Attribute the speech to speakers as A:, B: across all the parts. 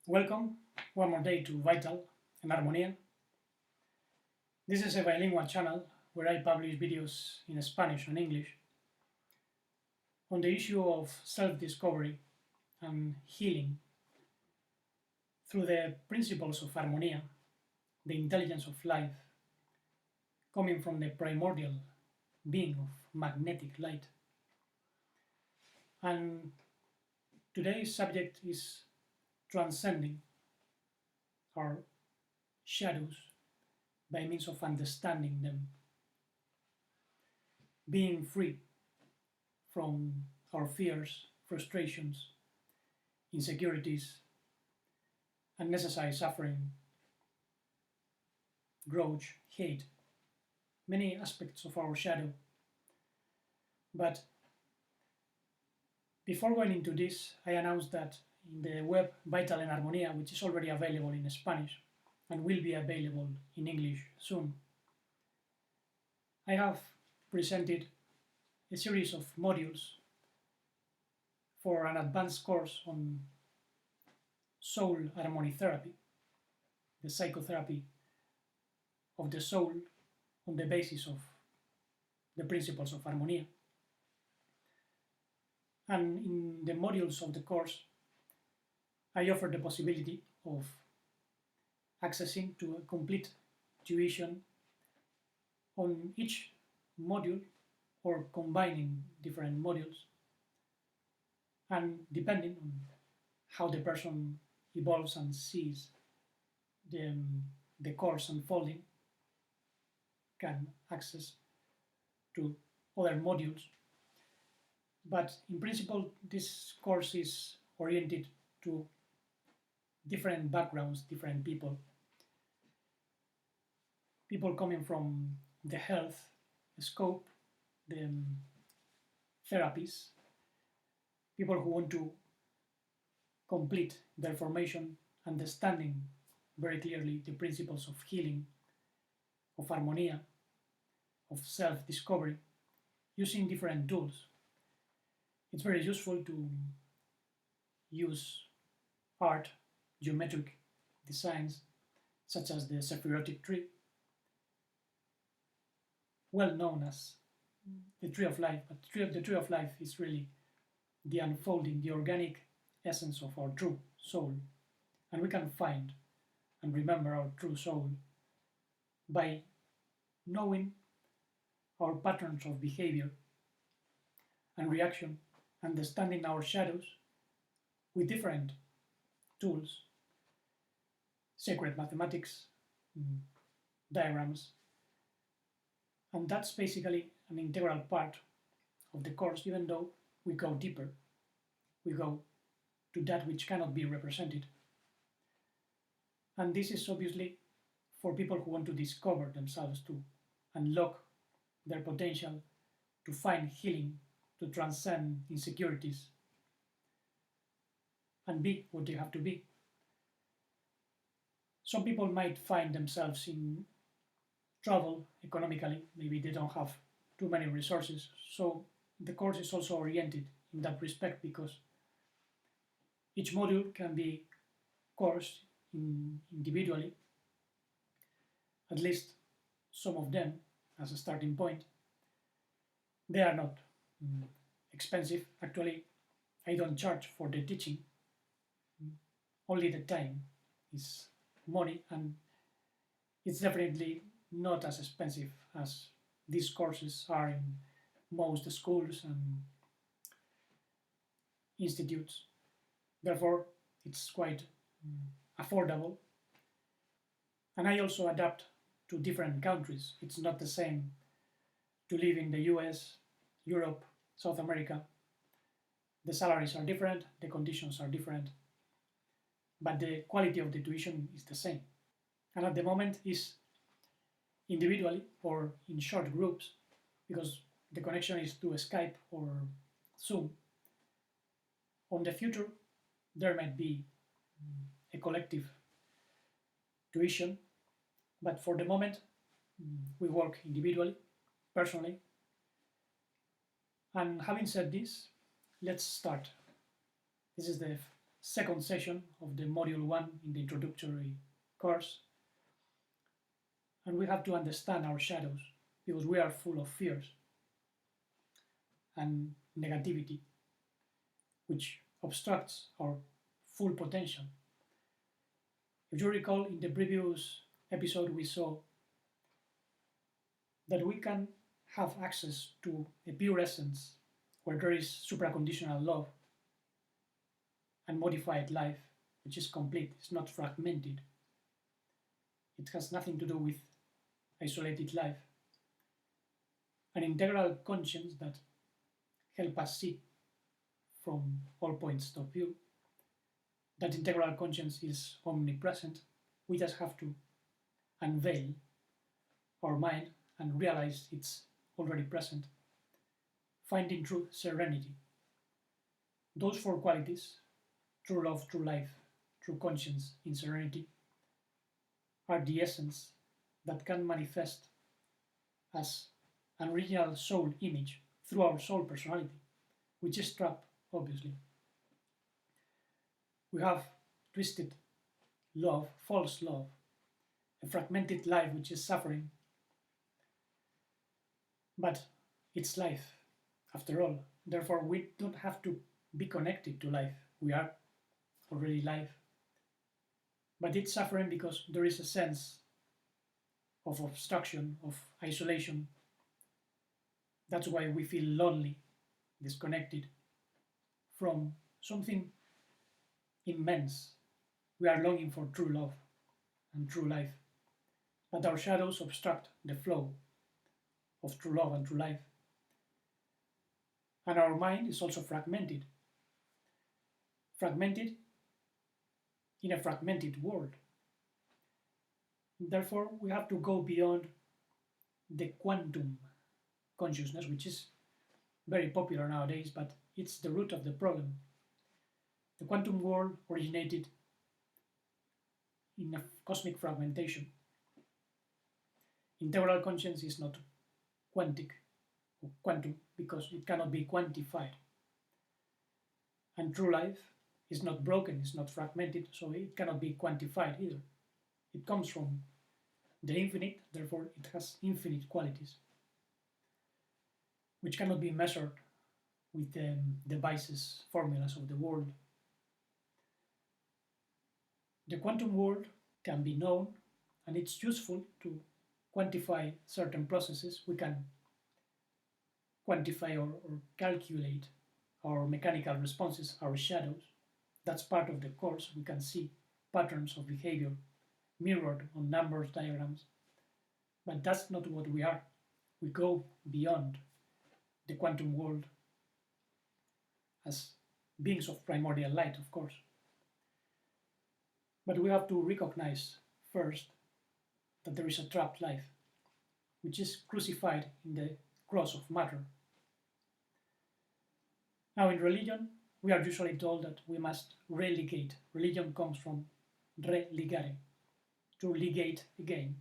A: Welcome one more day to Vital and Armonía. This is a bilingual channel where I publish videos in Spanish and English on the issue of self-discovery and healing through the principles of armonía, the intelligence of life, coming from the primordial being of magnetic light. And today's subject is transcending our shadows by means of understanding them, being free from our fears, frustrations, insecurities, unnecessary suffering, grudge, hate, many aspects of our shadow. But before going into this, I announced that in the web Vital en Armonía, which is already available in Spanish and will be available in English soon, I have presented a series of modules for an advanced course on soul harmonitherapy, the psychotherapy of the soul on the basis of the principles of armonía. And in the modules of the course, I offer the possibility of accessing to a complete tuition on each module or combining different modules, and depending on how the person evolves and sees the course unfolding, can access to other modules. But in principle, this course is oriented to different backgrounds, different people coming from the health scope, the therapies, people who want to complete their formation, understanding very clearly the principles of healing, of armonía, of self-discovery, using different tools. It's very useful to use art, geometric designs, such as the Sephirotic tree, well known as the Tree of Life, but the Tree of Life is really the unfolding, the organic essence of our true soul. And we can find and remember our true soul by knowing our patterns of behavior and reaction, understanding our shadows with different tools, sacred mathematics, diagrams, and that's basically an integral part of the course, even though we go deeper. We go to that which cannot be represented. And this is obviously for people who want to discover themselves, to unlock their potential, to find healing, to transcend insecurities, and be what they have to be. Some people might find themselves in trouble economically, maybe they don't have too many resources, so the course is also oriented in that respect, because each module can be coursed individually, at least some of them as a starting point. They are not expensive. Actually, I don't charge for the teaching. Only the time is money, and it's definitely not as expensive as these courses are in most schools and institutes. Therefore, it's quite affordable. And I also adapt to different countries. It's not the same to live in the US, Europe, South America, The salaries are different, the conditions are different, but the quality of the tuition is the same. And at the moment is individually or in short groups, because the connection is through Skype or Zoom. On the future, there might be a collective tuition, but for the moment, we work individually, personally. And having said this, let's start. This is the second session of the Module 1 in the introductory course. And we have to understand our shadows, because we are full of fears and negativity, which obstructs our full potential. If you recall, in the previous episode we saw that we can have access to a pure essence where there is supraconditional love and modified life, which is complete, it's not fragmented. It has nothing to do with isolated life. An integral conscience that helps us see from all points of view. That integral conscience is omnipresent. We just have to unveil our mind and realize it's already present. Finding true serenity. Those four qualities, true love, true life, true conscience, in serenity, are the essence that can manifest as an original soul image through our soul personality, which is trapped, obviously. We have twisted love, false love, a fragmented life which is suffering. But it's life, after all. Therefore, we don't have to be connected to life. We are already life. But it's suffering because there is a sense of obstruction, of isolation. That's why we feel lonely, disconnected from something immense. We are longing for true love and true life. But our shadows obstruct the flow of true love and true life. And our mind is also fragmented. Fragmented in a fragmented world. Therefore, we have to go beyond the quantum consciousness, which is very popular nowadays, but it's the root of the problem. The quantum world originated in a cosmic fragmentation. Integral conscience is not quantic or quantum because it cannot be quantified. And true life is not broken, it's not fragmented, so it cannot be quantified either. It comes from the infinite, therefore it has infinite qualities, which cannot be measured with the devices, formulas of the world. The quantum world can be known, and it's useful to quantify certain processes. We can quantify or calculate our mechanical responses, our shadows. That's part of the course. We can see patterns of behavior mirrored on numbers diagrams. But that's not what we are. We go beyond the quantum world as beings of primordial light, of course. But we have to recognize first that there is a trapped life, which is crucified in the cross of matter. Now, in religion, we are usually told that we must religate. Religion comes from religare, to ligate again.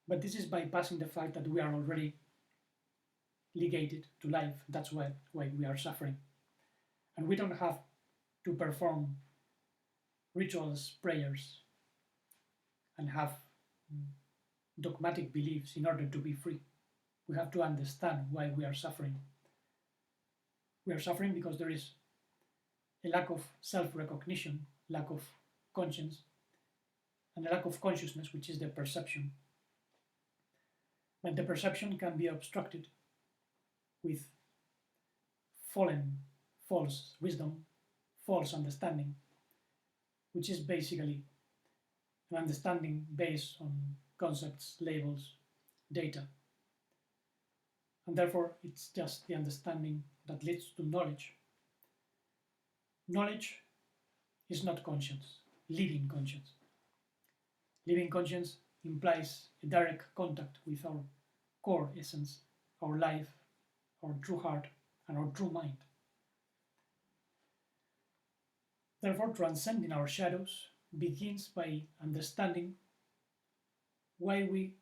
A: But this is bypassing the fact that we are already ligated to life. That's why we are suffering. And we don't have to perform rituals, prayers, and have dogmatic beliefs in order to be free. We have to understand why we are suffering. We are suffering because there is a lack of self-recognition, lack of conscience, and a lack of consciousness, which is the perception. But the perception can be obstructed with false wisdom, false understanding, which is basically an understanding based on concepts, labels, data. And therefore, it's just the understanding that leads to knowledge, Knowledge is not conscience, living conscience. Living conscience implies a direct contact with our core essence, our life, our true heart, and our true mind. Therefore, transcending our shadows begins by understanding why we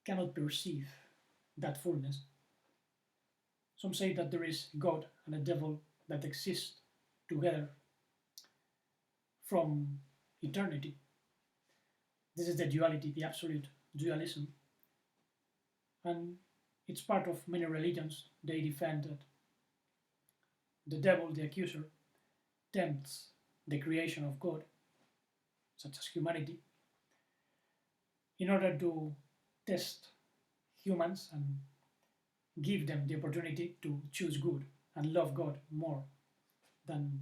A: cannot perceive that fullness. Some say that there is a God and a devil that exist together from eternity. This is the duality, the absolute dualism. And it's part of many religions. They defend that the devil, the accuser, tempts the creation of God, such as humanity, in order to test humans and give them the opportunity to choose good and love God more than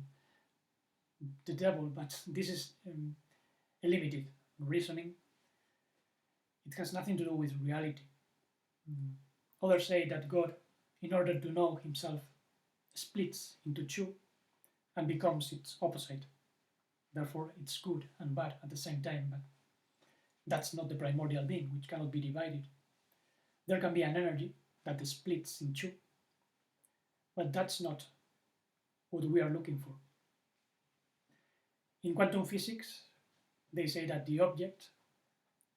A: the devil. But this is a limited reasoning. It has nothing to do with reality. Others say that God, in order to know himself, splits into two and becomes its opposite. Therefore, it's good and bad at the same time, but that's not the primordial being, which cannot be divided. There can be an energy that splits in two, but that's not what we are looking for. In quantum physics, they say that the object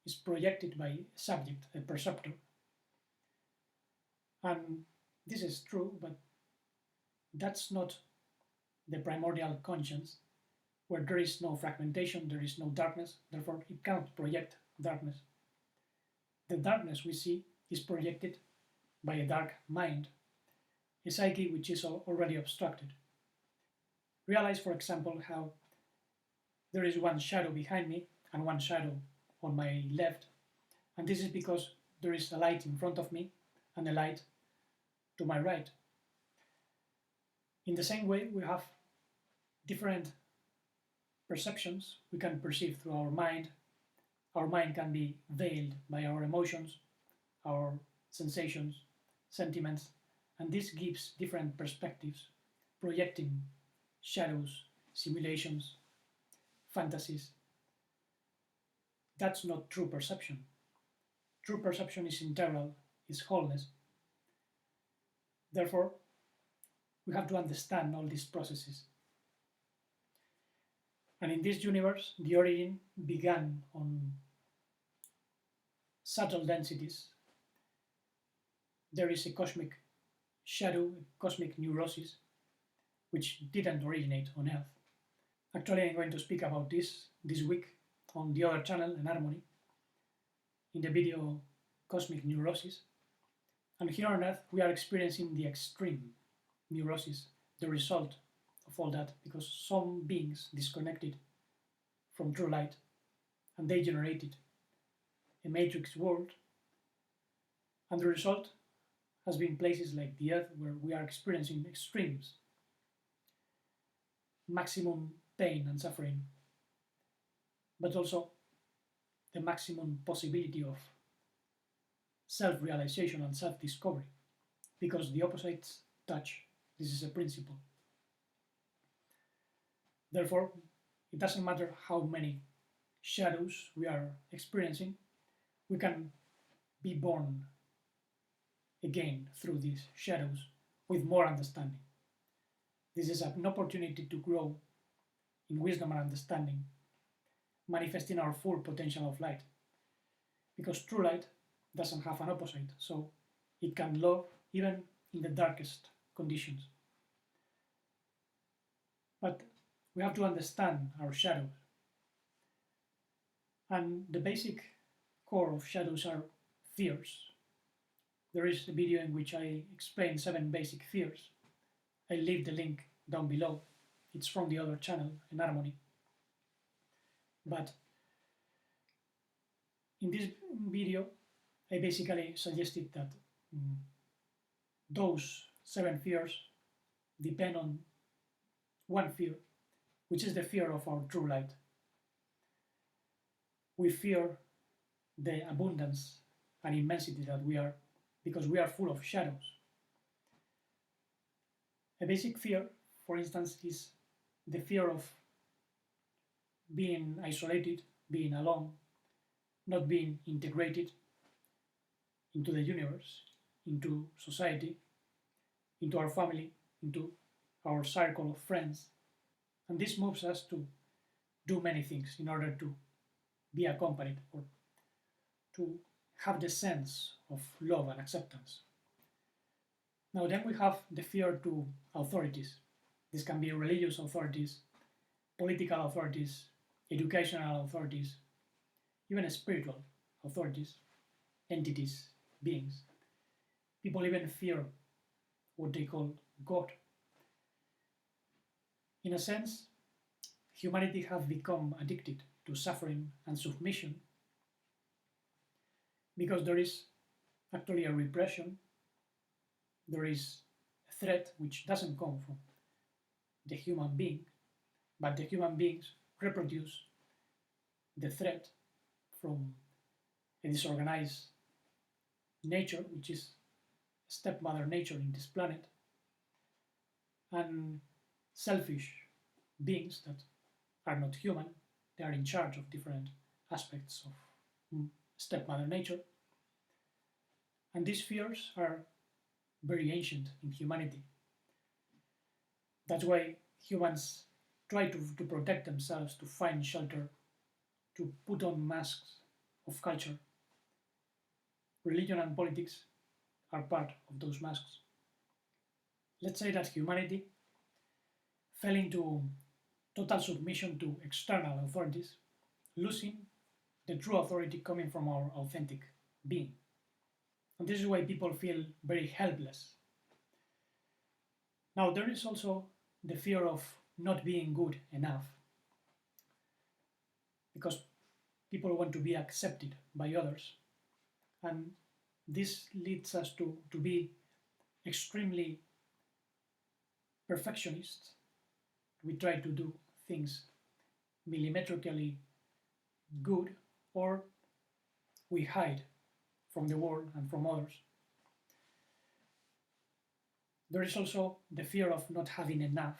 A: is projected by a subject, a perceptor. And this is true, but that's not the primordial conscience, where there is no fragmentation, there is no darkness, therefore it cannot project darkness. The darkness we see is projected by a dark mind, a psyche which is already obstructed. Realize, for example, how there is one shadow behind me and one shadow on my left, and this is because there is a light in front of me and a light to my right. In the same way, we have different perceptions we can perceive through our mind. Our mind can be veiled by our emotions, our sensations, sentiments, and this gives different perspectives, projecting shadows, simulations, fantasies. That's not true perception. True perception is integral, is wholeness. Therefore, we have to understand all these processes. And in this universe, the origin began on subtle densities. There is a cosmic shadow, a cosmic neurosis, which didn't originate on Earth. Actually, I'm going to speak about this week on the other channel, in Harmony, in the video Cosmic Neurosis. And here on Earth, we are experiencing the extreme neurosis, the result of all that, because some beings disconnected from true light, and they generated a matrix world, and the result has been places like the Earth, where we are experiencing extremes, maximum pain and suffering, but also the maximum possibility of self-realization and self-discovery, because the opposites touch. This is a principle. Therefore, it doesn't matter how many shadows we are experiencing, we can be born again through these shadows with more understanding. This is an opportunity to grow in wisdom and understanding, manifesting our full potential of light. Because true light doesn't have an opposite, so it can love even in the darkest conditions. But we have to understand our shadows. And the basic core of shadows are fears. There is a video in which I explain 7 basic fears. I leave the link down below. It's from the other channel, in Harmony. But in this video, I basically suggested that those 7 fears depend on one fear, which is the fear of our true light. We fear the abundance and immensity that we are, because we are full of shadows. A basic fear for instance, is the fear of being isolated, being alone, not being integrated into the universe, into society, into our family, into our circle of friends. And this moves us to do many things in order to be accompanied or to have the sense of love and acceptance. Now, then we have the fear to authorities. This can be religious authorities, political authorities, educational authorities, even spiritual authorities, entities, beings. People even fear what they call God. In a sense, humanity has become addicted to suffering and submission because there is actually a repression, there is a threat which doesn't come from the human being, but the human beings reproduce the threat from a disorganized nature, which is stepmother nature in this planet, and selfish beings that are not human. They are in charge of different aspects of stepmother nature. And these fears are very ancient in humanity. That's why humans try to protect themselves, to find shelter, to put on masks of culture. Religion and politics are part of those masks. Let's say that humanity fell into total submission to external authorities, losing the true authority coming from our authentic being. And this is why people feel very helpless. Now, there is also the fear of not being good enough, because people want to be accepted by others. And this leads us to be extremely perfectionist. We try to do things millimetrically good, or we hide from the world and from others. There is also the fear of not having enough,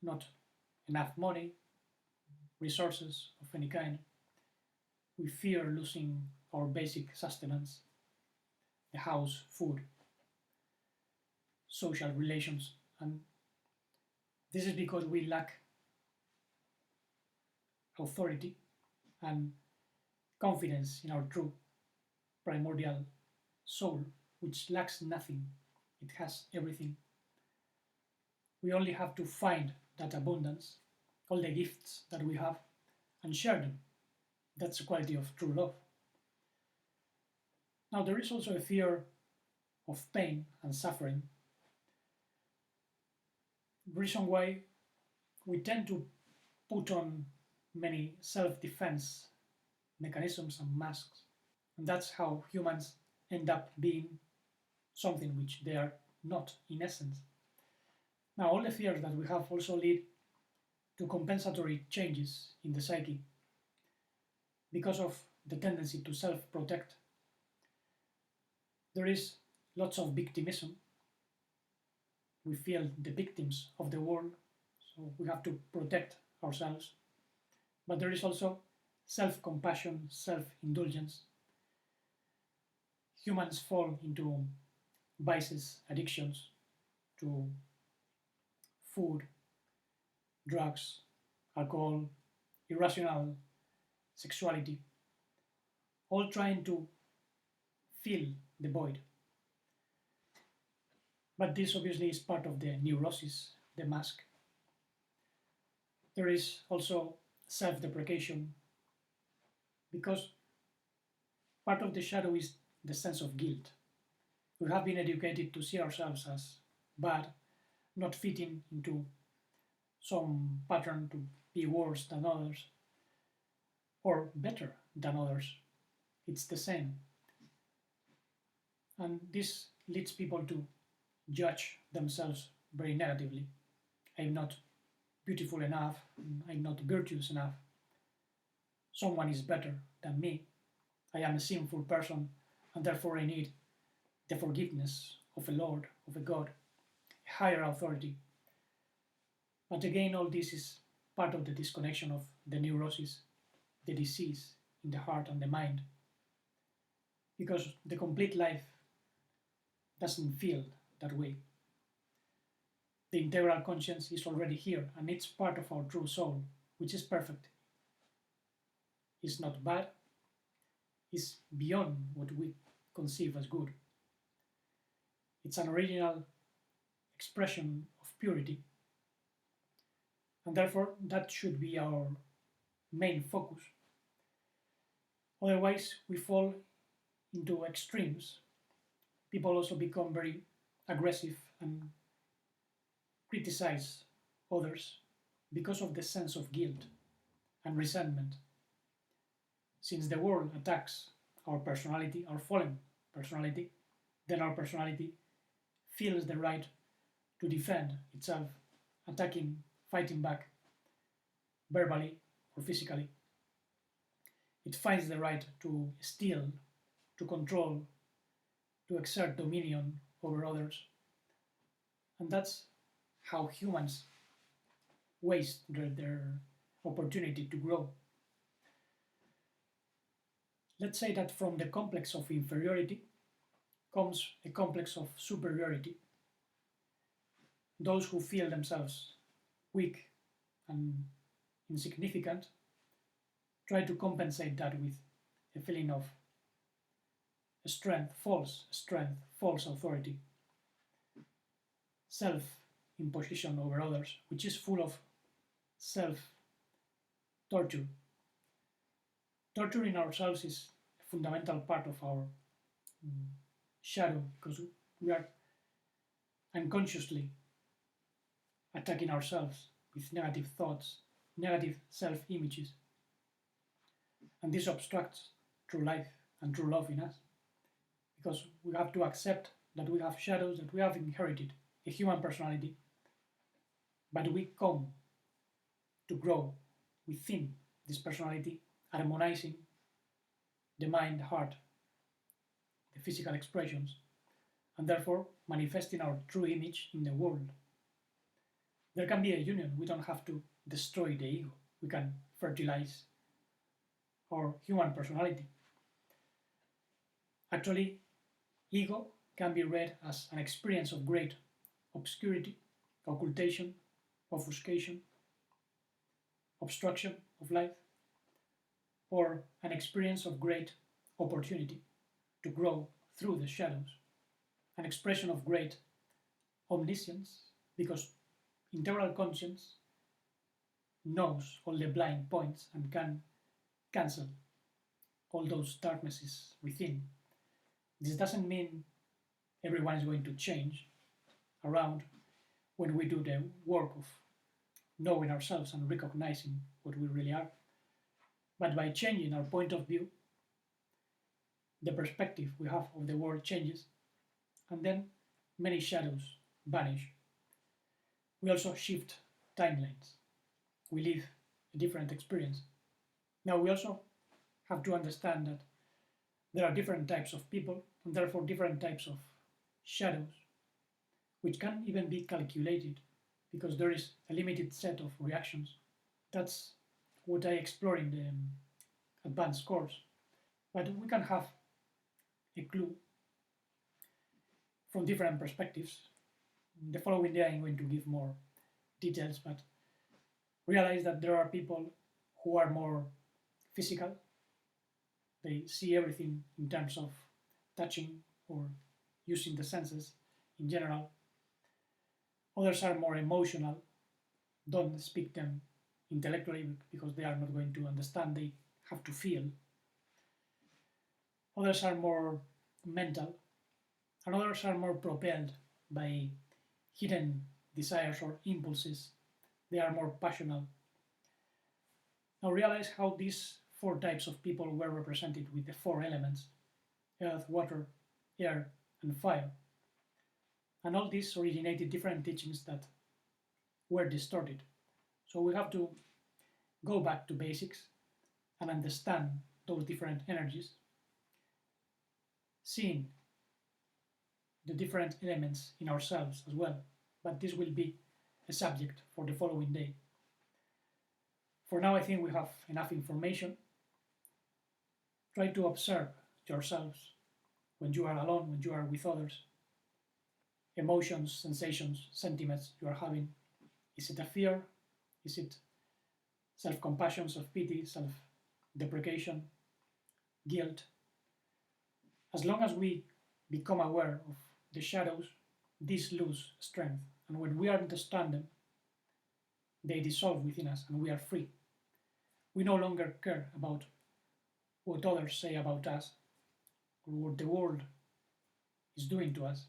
A: not enough money, resources of any kind. We fear losing our basic sustenance, the house, food, social relations, and this is because we lack authority and confidence in our true primordial soul, which lacks nothing. It has everything. We only have to find that abundance, all the gifts that we have, and share them. That's the quality of true love. Now, there is also a fear of pain and suffering. The reason why we tend to put on many self-defense mechanisms and masks, and that's how humans end up being something which they are not in essence. Now, all the fears that we have also lead to compensatory changes in the psyche because of the tendency to self-protect. There is lots of victimism. We feel the victims of the world, so we have to protect ourselves. But there is also self-compassion, self-indulgence. Humans fall into vices, addictions to food, drugs, alcohol, irrational sexuality, all trying to fill the void. But this obviously is part of the neurosis, the mask. There is also self-deprecation, because part of the shadow is the sense of guilt. We have been educated to see ourselves as bad, not fitting into some pattern to be worse than others or better than others. It's the same. And this leads people to judge themselves very negatively. I'm not beautiful enough, I'm not virtuous enough. Someone is better than me. I am a sinful person, and therefore I need the forgiveness of a Lord, of a God, a higher authority But again, all this is part of the disconnection of the neurosis, the disease in the heart and the mind, because the complete life doesn't feel that way. The integral conscience is already here, and it's part of our true soul, which is perfect. It's not bad, it's beyond what we conceive as good. It's an original expression of purity, and therefore that should be our main focus. Otherwise, we fall into extremes. People also become very aggressive and criticize others because of the sense of guilt and resentment. Since the world attacks our personality, our fallen personality, then our personality feels the right to defend itself, attacking, fighting back, verbally or physically. It finds the right to steal, to control, to exert dominion over others. And that's how humans waste their opportunity to grow. Let's say that from the complex of inferiority comes a complex of superiority. Those who feel themselves weak and insignificant try to compensate that with a feeling of strength, false authority, self-imposition over others, which is full of self-torture. Torturing ourselves is a fundamental part of our shadow, because we are unconsciously attacking ourselves with negative thoughts, negative self-images. And this obstructs true life and true love in us, because we have to accept that we have shadows, that we have inherited a human personality, but we come to grow within this personality, harmonizing the mind, the heart, the physical expressions, and therefore manifesting our true image in the world. There can be a union. We don't have to destroy the ego. We can fertilize our human personality. Actually, ego can be read as an experience of great obscurity, occultation, offuscation, obstruction of life, or an experience of great opportunity to grow through the shadows, an expression of great omniscience, because integral conscience knows all the blind points and can cancel all those darknesses within. This doesn't mean everyone is going to change around when we do the work of knowing ourselves and recognizing what we really are. But by changing our point of view, the perspective we have of the world changes, and then many shadows vanish. We also shift timelines. We live a different experience. Now, we also have to understand that there are different types of people, and therefore different types of shadows, which can even be calculated, because there is a limited set of reactions. That's what I explore in the advanced course. But we can have a clue from different perspectives. The following day I'm going to give more details, but realize that there are people who are more physical. They see everything in terms of touching or using the senses in general. Others are more emotional, don't speak them intellectually because they are not going to understand, they have to feel. Others are more mental, and others are more propelled by hidden desires or impulses. They are more passionate. Now realize how these four types of people were represented with the four elements: earth, water, air, and fire. And all these originated different teachings that were distorted. So we have to go back to basics and understand those different energies, seeing the different elements in ourselves as well. But this will be a subject for the following day. For now, I think we have enough information. Try to observe yourselves when you are alone, when you are with others. Emotions, sensations, sentiments you are having. Is it a fear? Is it self-compassion, self-pity, self-deprecation, guilt? As long as we become aware of the shadows, these lose strength. And when we understand them, they dissolve within us and we are free. We no longer care about what others say about us or what the world is doing to us,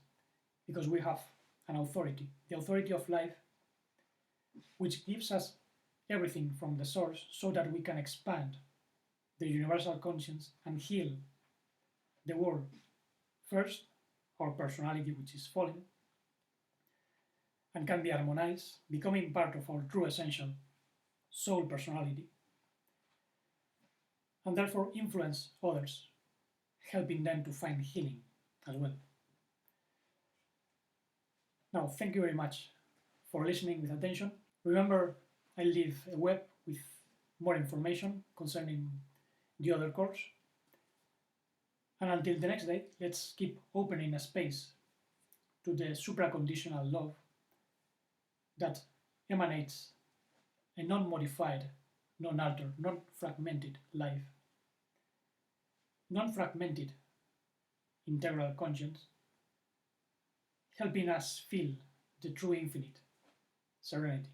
A: because we have an authority, the authority of life, which gives us everything from the source so that we can expand the universal conscience and heal the world. First, our personality, which is fallen, and can be harmonized, becoming part of our true essential soul personality, and therefore influence others, helping them to find healing as well. Now, thank you very much for listening with attention. Remember, I leave a web with more information concerning the other course. And until the next day, let's keep opening a space to the supraconditional love that emanates a non-modified, non-altered, non-fragmented life. Non-fragmented integral conscience, helping us feel the true infinite serenity.